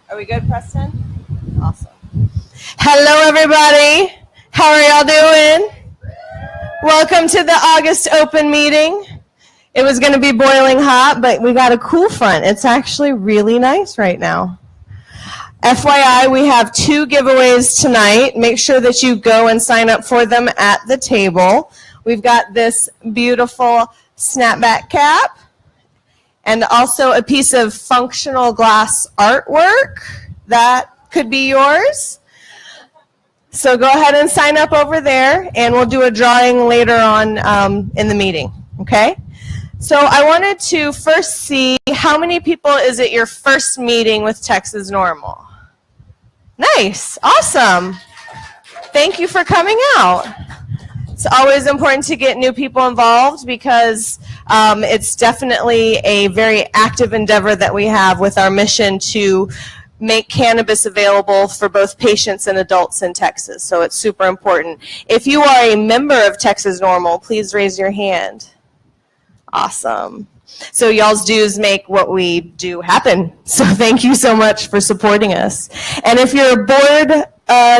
Are we good, Preston? Awesome. Hello, everybody. How are y'all doing? Welcome to the August open meeting. It was going to be boiling hot, but we got a cool front. It's actually really nice right now. FYI, we have 2 giveaways tonight. Make sure that you go and sign up for them at the table. We've got this beautiful snapback cap and also a piece of functional glass artwork that could be yours. So go ahead and sign up over there, and we'll do a drawing later on in the meeting, okay? So I wanted to first see how many people is it your first meeting with Texas Normal? Nice, awesome. Thank you for coming out. It's always important to get new people involved because it's definitely a very active endeavor that we have with our mission to make cannabis available for both patients and adults in Texas. So it's super important. If you are a member of Texas Normal, please raise your hand. Awesome. So y'all's dues make what we do happen. So thank you so much for supporting us. And if you're a board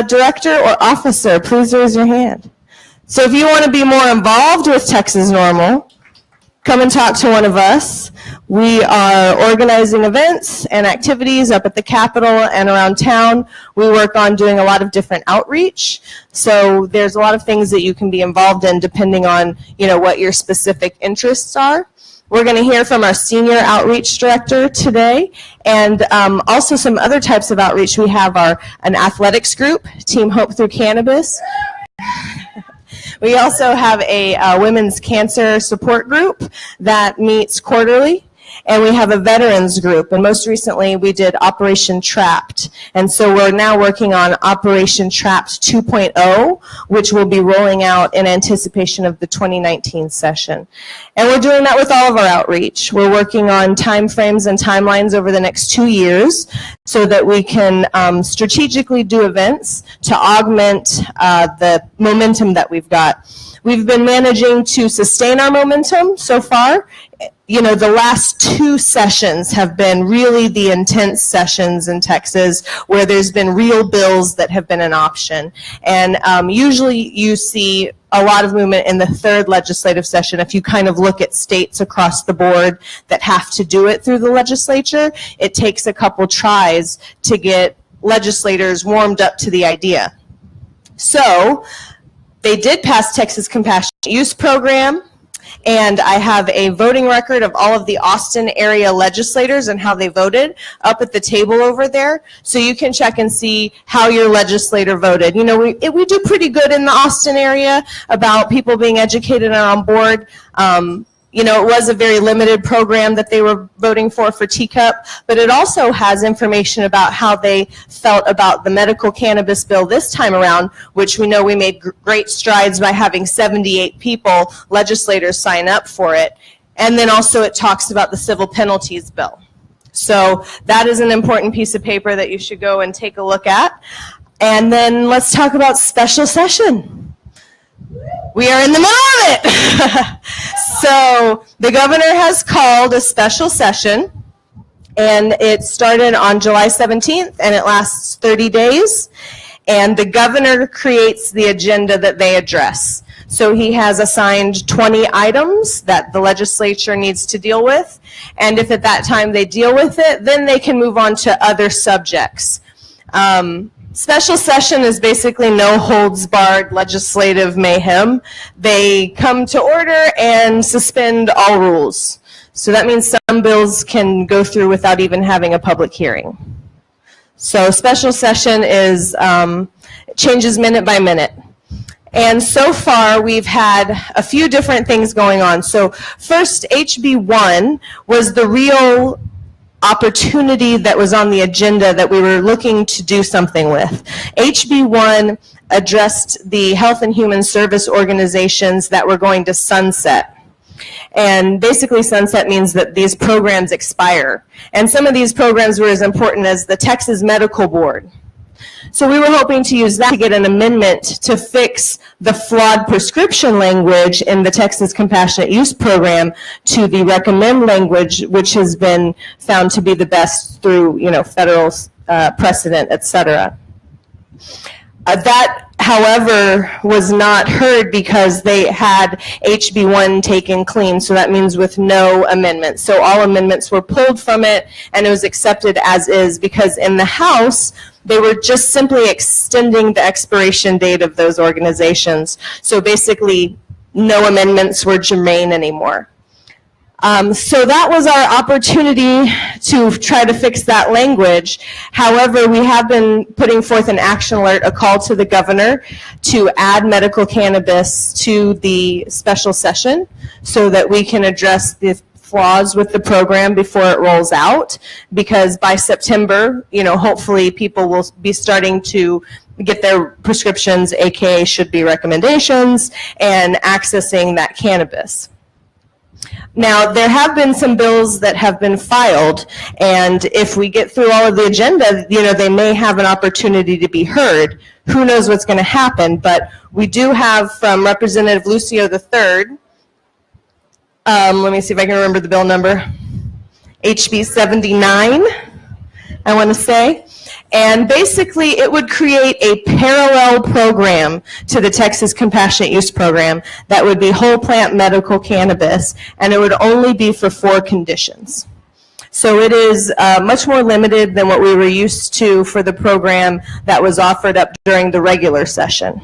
director or officer, please raise your hand. So if you want to be more involved with Texas Normal, come and talk to one of us. We are organizing events and activities up at the Capitol and around town. We work on doing a lot of different outreach. So there's a lot of things that you can be involved in depending on, what your specific interests are. We're going to hear from our senior outreach director today, and also some other types of outreach. We have an athletics group, Team Hope Through Cannabis. We also have a women's cancer support group that meets quarterly, and we have a veterans group, and most recently we did Operation Trapped, and so we're now working on Operation Trapped 2.0, which will be rolling out in anticipation of the 2019 session. And we're doing that with all of our outreach. We're working on time frames and timelines over the next 2 years so that we can strategically do events to augment the momentum that we've got. We've been managing to sustain our momentum so far. The last 2 sessions have been really the intense sessions in Texas where there's been real bills that have been an option. And usually you see a lot of movement in the 3rd legislative session. If you kind of look at states across the board that have to do it through the legislature, it takes a couple tries to get legislators warmed up to the idea. So they did pass Texas Compassionate Use Program. And I have a voting record of all of the Austin area legislators and how they voted up at the table over there. So you can check and see how your legislator voted. We do pretty good in the Austin area about people being educated and on board. It was a very limited program that they were voting for Teacup, but it also has information about how they felt about the medical cannabis bill this time around, which we know we made great strides by having 78 people, legislators, sign up for it. And then also it talks about the civil penalties bill. So that is an important piece of paper that you should go and take a look at. And then let's talk about special session. We are in the middle of it. So the governor has called a special session, and it started on July 17th, and it lasts 30 days. And the governor creates the agenda that they address. So he has assigned 20 items that the legislature needs to deal with. And if at that time they deal with it, then they can move on to other subjects. Special session is basically no holds barred legislative mayhem. They come to order and suspend all rules. So that means some bills can go through without even having a public hearing. So special session is changes minute by minute. And so far, we've had a few different things going on. So first, HB1 was the real opportunity that was on the agenda that we were looking to do something with. HB1 addressed the health and human service organizations that were going to sunset. And basically sunset means that these programs expire. And some of these programs were as important as the Texas Medical Board. So we were hoping to use that to get an amendment to fix the flawed prescription language in the Texas Compassionate Use Program to the recommend language, which has been found to be the best through, federal precedent, etc. That, however, was not heard because they had HB1 taken clean, so that means with no amendments. So all amendments were pulled from it, and it was accepted as is, because in the House, they were just simply extending the expiration date of those organizations. So basically, no amendments were germane anymore. So that was our opportunity to try to fix that language. However, we have been putting forth an action alert, a call to the governor to add medical cannabis to the special session so that we can address the flaws with the program before it rolls out, because by September, hopefully people will be starting to get their prescriptions, aka should be recommendations, and accessing that cannabis. Now, there have been some bills that have been filed, and if we get through all of the agenda, they may have an opportunity to be heard. Who knows what's going to happen, but we do have from Representative Lucio III, let me see if I can remember the bill number, HB 79, I want to say. And basically, it would create a parallel program to the Texas Compassionate Use Program that would be whole plant medical cannabis, and it would only be for 4 conditions. So it is much more limited than what we were used to for the program that was offered up during the regular session.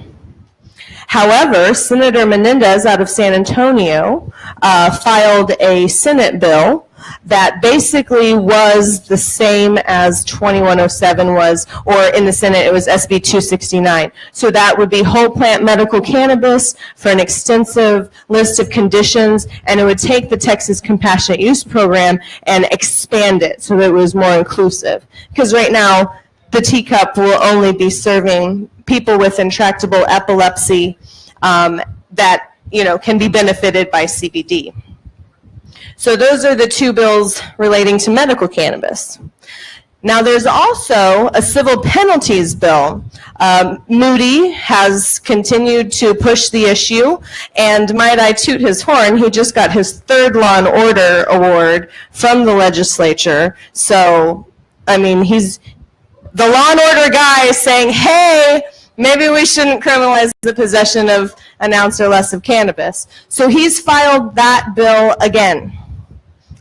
However, Senator Menendez out of San Antonio filed a Senate bill that basically was the same as 2107 was, or in the Senate it was SB 269. So that would be whole plant medical cannabis for an extensive list of conditions, and it would take the Texas Compassionate Use Program and expand it so that it was more inclusive. Because right now, the teacup will only be serving people with intractable epilepsy that can be benefited by CBD. So those are the 2 bills relating to medical cannabis. Now there's also a civil penalties bill. Moody has continued to push the issue, and might I toot his horn, he just got his 3rd Law and Order award from the legislature. So, he's the Law and Order guy is saying, hey, maybe we shouldn't criminalize the possession of an ounce or less of cannabis. So he's filed that bill again.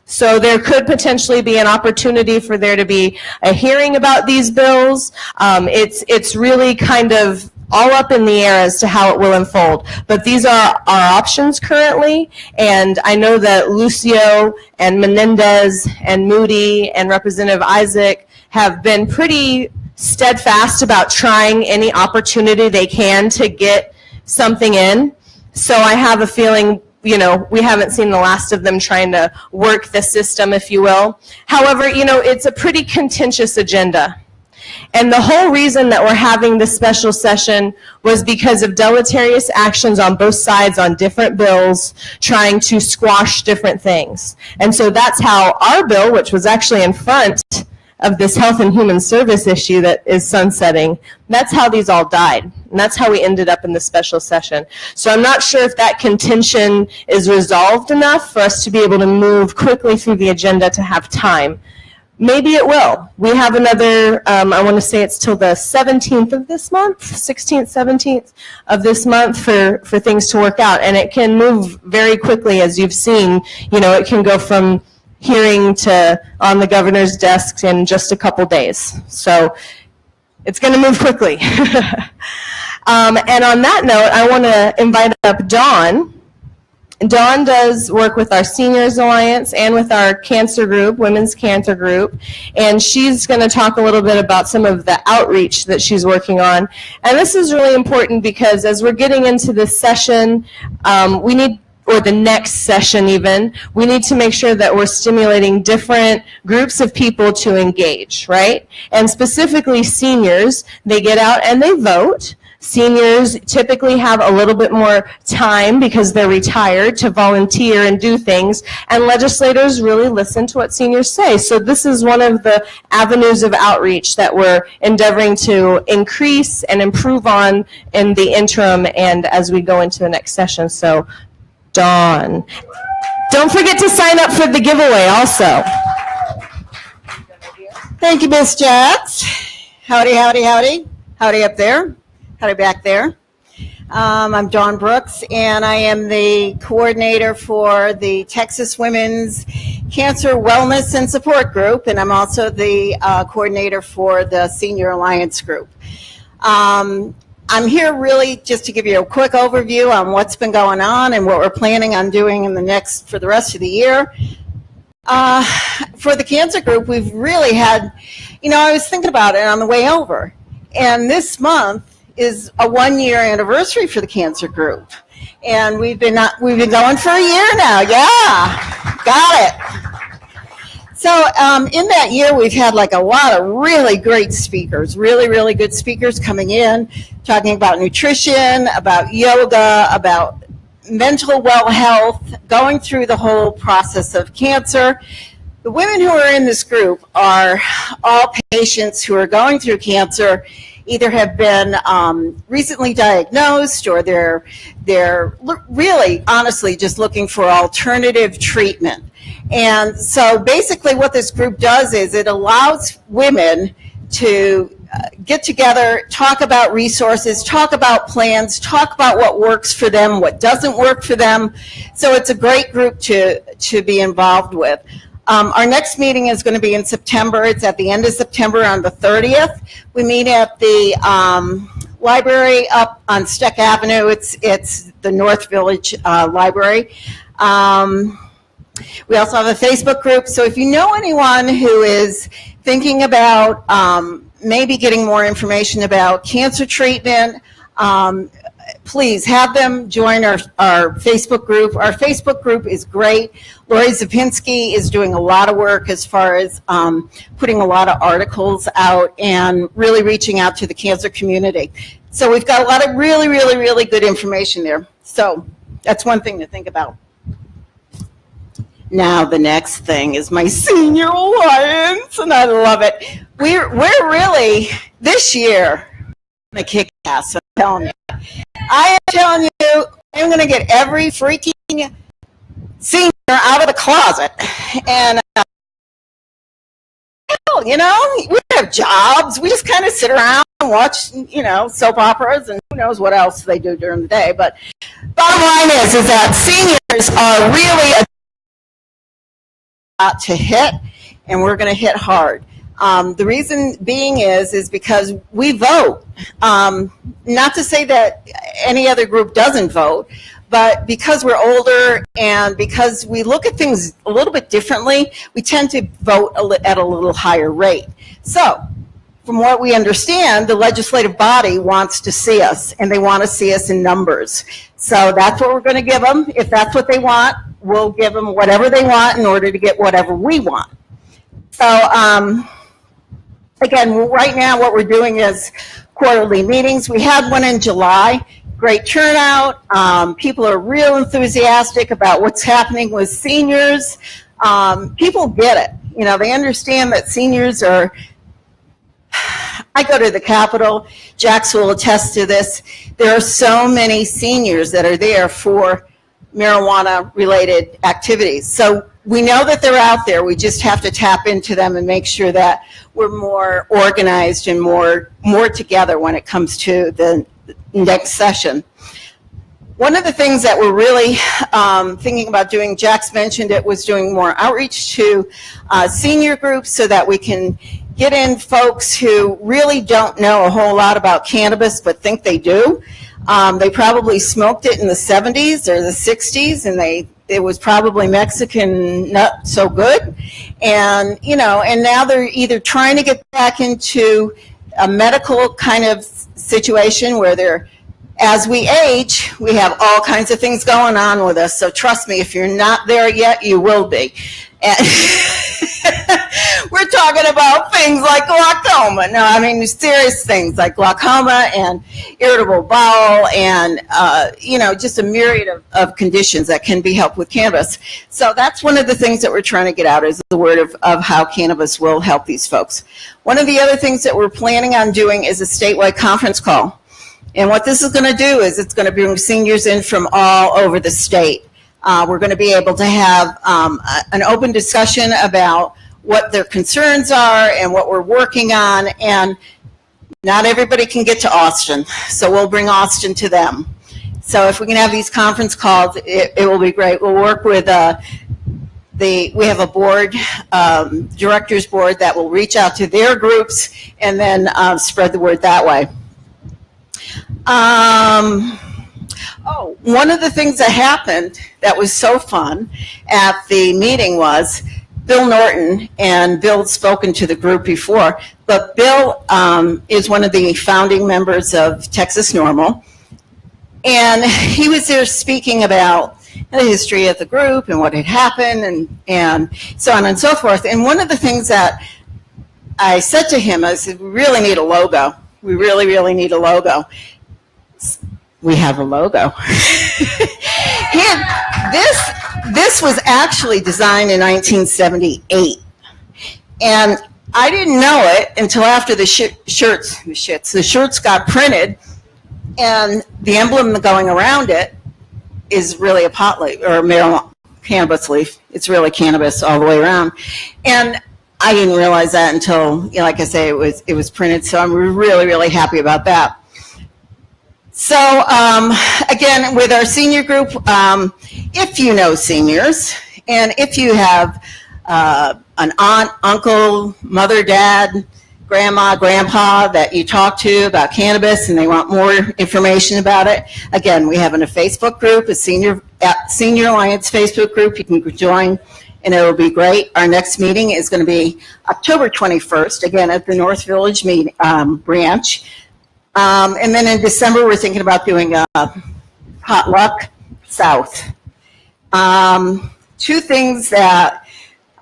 So there could potentially be an opportunity for there to be a hearing about these bills. It's really kind of all up in the air as to how it will unfold. But these are our options currently, and I know that Lucio and Menendez and Moody and Representative Isaac have been pretty steadfast about trying any opportunity they can to get something in. So I have a feeling we haven't seen the last of them trying to work the system, if you will. However, it's a pretty contentious agenda. And the whole reason that we're having this special session was because of deleterious actions on both sides on different bills trying to squash different things. And so that's how our bill, which was actually in front of this Health and Human Service issue that is sunsetting, that's how these all died. And that's how we ended up in the special session. So I'm not sure if that contention is resolved enough for us to be able to move quickly through the agenda to have time. Maybe it will. We have another, I want to say it's till the 17th of this month, 16th, 17th of this month for things to work out. And it can move very quickly, as you've seen. It can go from hearing to on the governor's desk in just a couple days. So it's going to move quickly. And on that note, I want to invite up Dawn. Dawn does work with our Seniors Alliance and with our cancer group, Women's Cancer Group, and she's going to talk a little bit about some of the outreach that she's working on. And this is really important because as we're getting into this session, or the next session even, we need to make sure that we're stimulating different groups of people to engage, right? And specifically seniors, they get out and they vote. Seniors typically have a little bit more time because they're retired to volunteer and do things, and legislators really listen to what seniors say. So this is one of the avenues of outreach that we're endeavoring to increase and improve on in the interim and as we go into the next session. So Dawn. Don't forget to sign up for the giveaway also. Thank you, Ms. Jacks. Howdy, howdy, howdy. Howdy up there. Howdy back there. I'm Dawn Brooks, and I am the coordinator for the Texas Women's Cancer Wellness and Support Group, and I'm also the coordinator for the Senior Alliance Group. I'm here really just to give you a quick overview on what's been going on and what we're planning on doing for the rest of the year. For the cancer group, we've really had, I was thinking about it on the way over, and this month is a 1-year anniversary for the cancer group, and we've been going for a year now. Yeah, got it. So in that year, we've had like a lot of really great speakers, really good speakers coming in, talking about nutrition, about yoga, about mental well health, going through the whole process of cancer. The women who are in this group are all patients who are going through cancer, either have been recently diagnosed, or they're really honestly just looking for alternative treatment. And so basically what this group does is it allows women to get together, talk about resources, talk about plans, talk about what works for them, what doesn't work for them. So it's a great group to be involved with. Our next meeting is going to be in September. It's at the end of September on the 30th. We meet at the library up on Steck Avenue. It's the North Village Library. We also have a Facebook group. So if you know anyone who is thinking about maybe getting more information about cancer treatment, please have them join our Facebook group. Our Facebook group is great. Lori Zapinski is doing a lot of work as far as putting a lot of articles out and really reaching out to the cancer community. So we've got a lot of really good information there. So that's one thing to think about. Now the next thing is my Senior Alliance, and I love it. We're really, this year, going to kick ass, I'm telling you. I am telling you, I'm going to get every freaking senior out of the closet. And, we have jobs. We just kind of sit around and watch, soap operas, and who knows what else they do during the day. But bottom line is that seniors are really to hit, and we're going to hit hard. The reason being is because we vote. Not to say that any other group doesn't vote, but because we're older and because we look at things a little bit differently, we tend to vote at a little higher rate. So, from what we understand, the legislative body wants to see us, and they want to see us in numbers. So that's what we're going to give them. If that's what they want, we'll give them whatever they want in order to get whatever we want. So, again, right now what we're doing is quarterly meetings. We had one in July. Great turnout. People are real enthusiastic about what's happening with seniors. People get it. They understand that seniors are... I go to the Capitol. Jax will attest to this. There are so many seniors that are there for marijuana-related activities. So we know that they're out there. We just have to tap into them and make sure that we're more organized and more together when it comes to the next session. One of the things that we're really thinking about doing, Jax mentioned it, was doing more outreach to senior groups so that we can get in folks who really don't know a whole lot about cannabis but think they do. They probably smoked it in the 70s or the 60s, and it was probably Mexican, not so good. And, and now they're either trying to get back into a medical kind of situation where as we age, we have all kinds of things going on with us. So trust me, if you're not there yet, you will be. And we're talking about things like glaucoma. No, I mean serious things like glaucoma and irritable bowel and, just a myriad of conditions that can be helped with cannabis. So that's one of the things that we're trying to get out is the word of how cannabis will help these folks. One of the other things that we're planning on doing is a statewide conference call. And what this is going to do is it's going to bring seniors in from all over the state. We're going to be able to have an open discussion about what their concerns are and what we're working on. And Not everybody can get to Austin, so we'll bring Austin to them. So if we can have these conference calls, it will be great. We'll work with we have a board, directors board that will reach out to their groups and then spread the word that way. One of the things that happened that was so fun at the meeting was Bill Norton, and Bill's spoken to the group before, but Bill is one of the founding members of Texas Normal, and he was there speaking about the history of the group and what had happened and so on and so forth. And one of the things that I said to him, I said, we really need a logo. We really, really need a logo. We have a logo. This was actually designed in 1978. And I didn't know it until after the shirts got printed, and the emblem going around it is really a pot leaf or marijuana cannabis leaf. It's really cannabis all the way around. And I didn't realize that until, like I say, it was printed. So I'm really, really happy about that. So again, with our senior group, if you know seniors, and if you have an aunt, uncle, mother, dad, grandma, grandpa that you talk to about cannabis and they want more information about it, again, we have a Facebook group, a Senior Alliance Facebook group. You can join, and it will be great. Our next meeting is going to be October 21st, again, at the North Village branch. And then in December, we're thinking about doing a potluck south. Two things that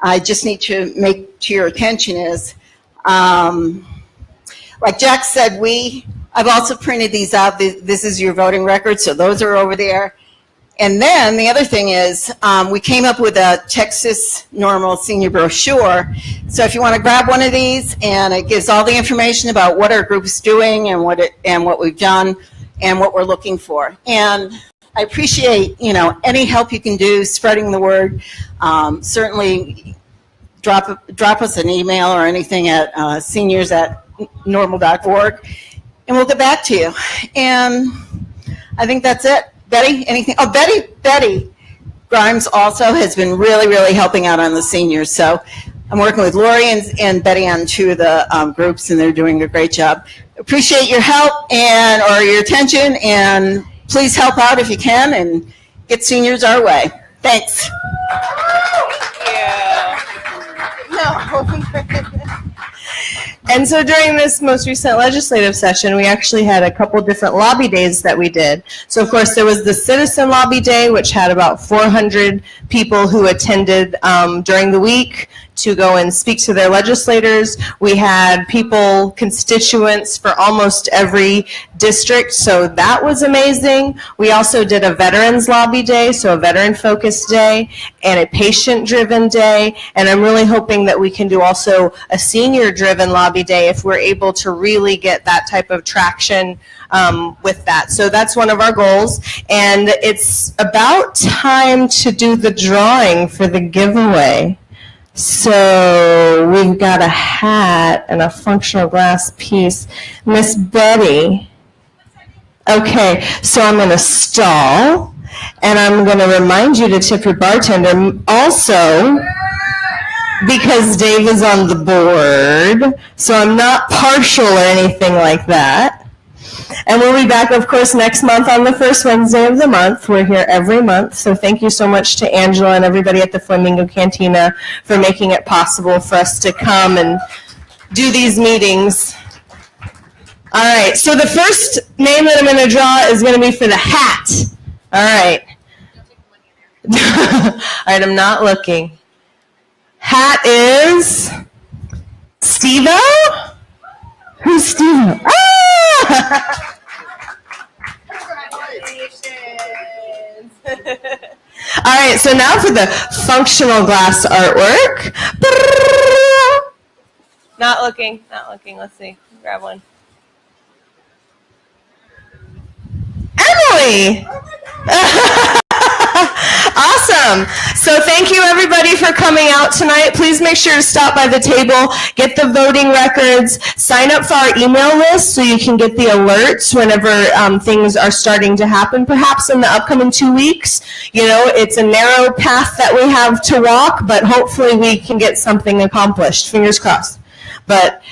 I just need to make to your attention is, like Jack said, I've also printed these out. This is your voting record, so those are over there. And then the other thing is, we came up with a Texas Normal Senior brochure. So if you want to grab one of these, and it gives all the information about what our group is doing and what we've done and what we're looking for. And I appreciate, any help you can do spreading the word. Certainly drop us an email or anything at seniors@normal.org, and we'll get back to you. And I think that's it. Betty, anything? Oh, Betty Grimes also has been really, really helping out on the seniors. So I'm working with Lori and Betty on two of the groups, and they're doing a great job. Appreciate your help or your attention, and please help out if you can and get seniors our way. Thanks. And so during this most recent legislative session, we actually had a couple different lobby days that we did. So of course there was the Citizen Lobby Day, which had about 400 people who attended during the week to go and speak to their legislators. We had constituents for almost every district, so that was amazing. We also did a Veterans Lobby Day, so a veteran-focused day, and a patient-driven day, and I'm really hoping that we can do also a senior-driven lobby day if we're able to really get that type of traction with that. So that's one of our goals, and it's about time to do the drawing for the giveaway. So we've got a hat and a functional glass piece. Miss Betty. Okay, so I'm going to stall, and I'm going to remind you to tip your bartender. Also, because Dave is on the board, so I'm not partial or anything like that. And we'll be back, of course, next month on the first Wednesday of the month. We're here every month, so thank you so much to Angela and everybody at the Flamingo Cantina for making it possible for us to come and do these meetings. All right, so the first name that I'm going to draw is going to be for the hat. All right. All right, I'm not looking. Hat is Steve-O? Who's Steve-O? Ah! Congratulations. All right, so now for the functional glass artwork. Not looking. Let's see. Grab one. Emily! Awesome. So thank you everybody for coming out tonight. Please make sure to stop by the table, get the voting records, sign up for our email list so you can get the alerts whenever things are starting to happen, perhaps in the upcoming 2 weeks. You know, it's a narrow path that we have to walk, but hopefully we can get something accomplished. Fingers crossed. But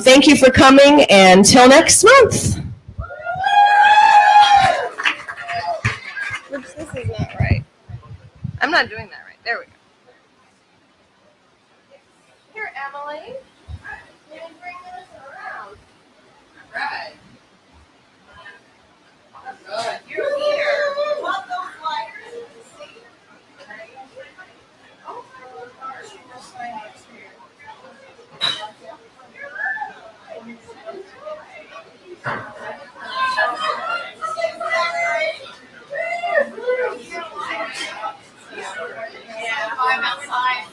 thank you for coming, and till next month. Oops, this is not right. I'm not doing that right. There we go. Here, Emily. You didn't bring this around. All right. Good. You're here. Want those flyers? See? Oh, yeah, I'm outside.